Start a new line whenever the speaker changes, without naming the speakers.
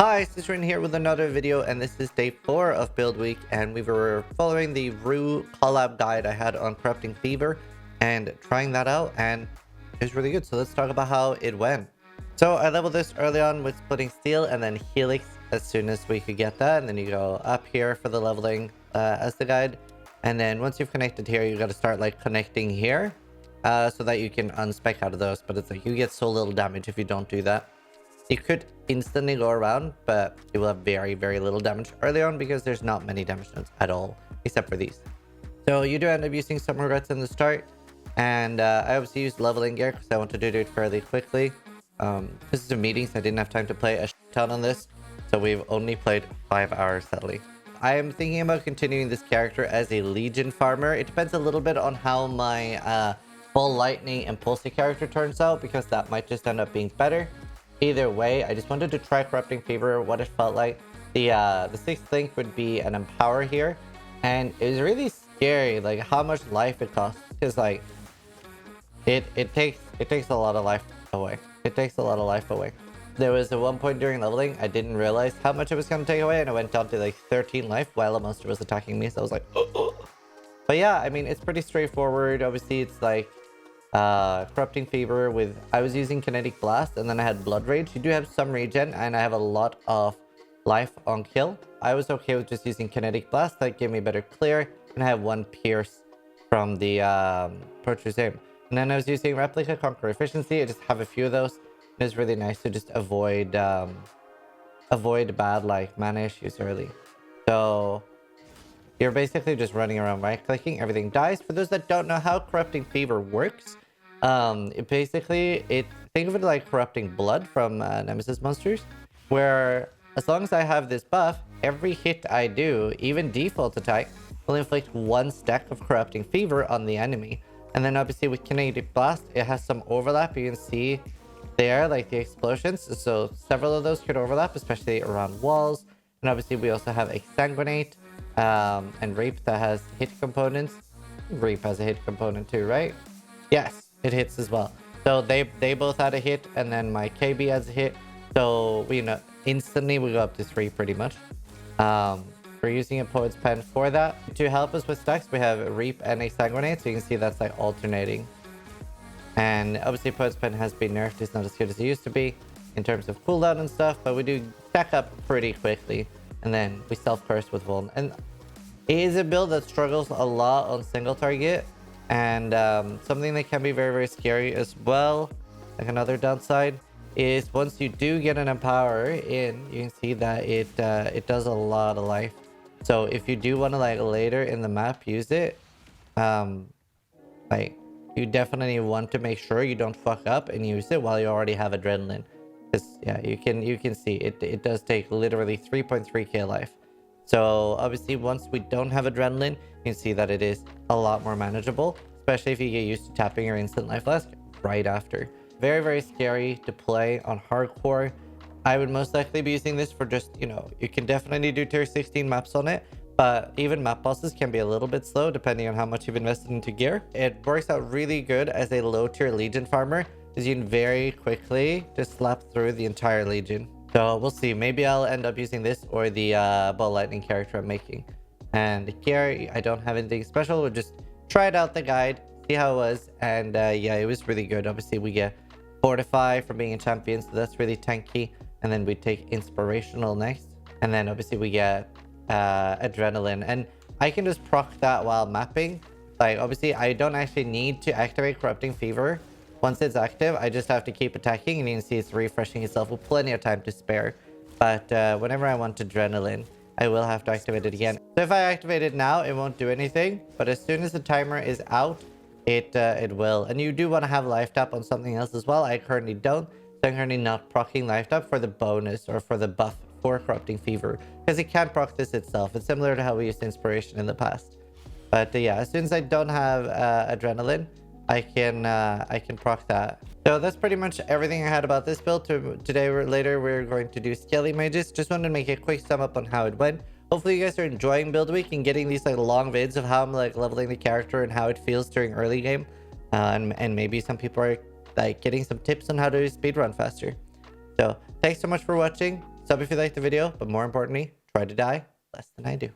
Hi, Zizaran here with another video, and this is day 4 of build week, and we were following the Rue collab guide I had on Corrupting Fever and trying that out, and it was really good. So let's talk about how it went. So I leveled this early on with Splitting Steel and then Helix as soon as we could get that, and then you go up here for the leveling as the guide, and then once you've connected here, you got to start like connecting here so that you can unspec out of those, but it's like you get so little damage if you don't do that. You could instantly go around, but you will have very, very little damage early on because there's not many damage nodes at all, except for these. So you do end up using some regrets in the start, and I obviously used leveling gear because I wanted to do it fairly quickly. This is a meetings, I didn't have time to play a ton on this, so we've only played 5 hours sadly. I am thinking about continuing this character as a Legion farmer. It depends a little bit on how my Full Lightning and Pulsey character turns out, because that might just end up being better. Either way, I just wanted to try Corrupting Fever, what it felt like. The 6th link would be an Empower here, and it was really scary, like how much life it costs, because like it takes a lot of life away. It takes a lot of life away. There was a one point during leveling, I didn't realize how much it was going to take away, and I went down to like 13 life while a monster was attacking me, so I was like, oh. But yeah, I mean, it's pretty straightforward. Obviously, it's like Corrupting Fever with, I was using Kinetic Blast, and then I had Blood Rage. You do have some regen, and I have a lot of life on kill. I was okay with just using Kinetic Blast. That gave me better clear, and I have 1 Pierce from the Poacher's Aim. And then I was using Replica, Conquer Efficiency. I just have a few of those. It's really nice to just avoid bad like mana issues early. So you're basically just running around right-clicking, everything dies. For those that don't know how Corrupting Fever works, think of it like Corrupting Blood from Nemesis monsters, where as long as I have this buff, every hit I do, even default attack, will inflict 1 stack of Corrupting Fever on the enemy. And then obviously with Kinetic Blast, it has some overlap. You can see there, like the explosions. So several of those could overlap, especially around walls. And obviously we also have Exsanguinate and Rape that has hit components. Rape has a hit component too, right? Yes, it hits as well. So they both had a hit, and then my KB has a hit. So we instantly we go up to 3 pretty much. We're using a Poet's Pen for that. To help us with stacks, we have Reap and Exsanguinate, so you can see that's like alternating. And obviously Poet's Pen has been nerfed. It's not as good as it used to be in terms of cooldown and stuff, but we do stack up pretty quickly. And then we self-curse with Vuln. And it is a build that struggles a lot on single target, and something that can be very, very scary as well, like another downside, is once you do get an Empower in, you can see that it does a lot of life. So if you do want to like later in the map use it, like you definitely want to make sure you don't fuck up and use it while you already have Adrenaline. Because yeah, you can see it does take literally 3.3k life. So obviously once we don't have Adrenaline, you can see that it is a lot more manageable, especially if you get used to tapping your instant life flask right after. Very, very scary to play on hardcore. I would most likely be using this for just, you can definitely do tier 16 maps on it, but even map bosses can be a little bit slow depending on how much you've invested into gear. It works out really good as a low tier Legion farmer, because you can very quickly just slap through the entire Legion. So we'll see. Maybe I'll end up using this or the Ball Lightning character I'm making. And here, I don't have anything special. We'll just try it out the guide, see how it was. And yeah, it was really good. Obviously, we get Fortify from being a champion, so that's really tanky. And then we take Inspirational next. And then obviously we get Adrenaline. And I can just proc that while mapping. Like, obviously, I don't actually need to activate Corrupting Fever. Once it's active, I just have to keep attacking, and you can see it's refreshing itself with plenty of time to spare. But whenever I want Adrenaline, I will have to activate it again. So if I activate it now, it won't do anything. But as soon as the timer is out, it will. And you do want to have life tap on something else as well. I currently don't. So I'm currently not proccing life tap for the bonus or for the buff for Corrupting Fever, because it can't proc this itself. It's similar to how we used Inspiration in the past. But yeah, as soon as I don't have Adrenaline, I can proc that. So that's pretty much everything I had about this build. Today or later we're going to do Skelly Mages. Just wanted to make a quick sum up on how it went. Hopefully you guys are enjoying build week and getting these like long vids of how I'm like leveling the character and how it feels during early game. And maybe some people are like getting some tips on how to speedrun faster. So thanks so much for watching. Sub if you liked the video, but more importantly, try to die less than I do.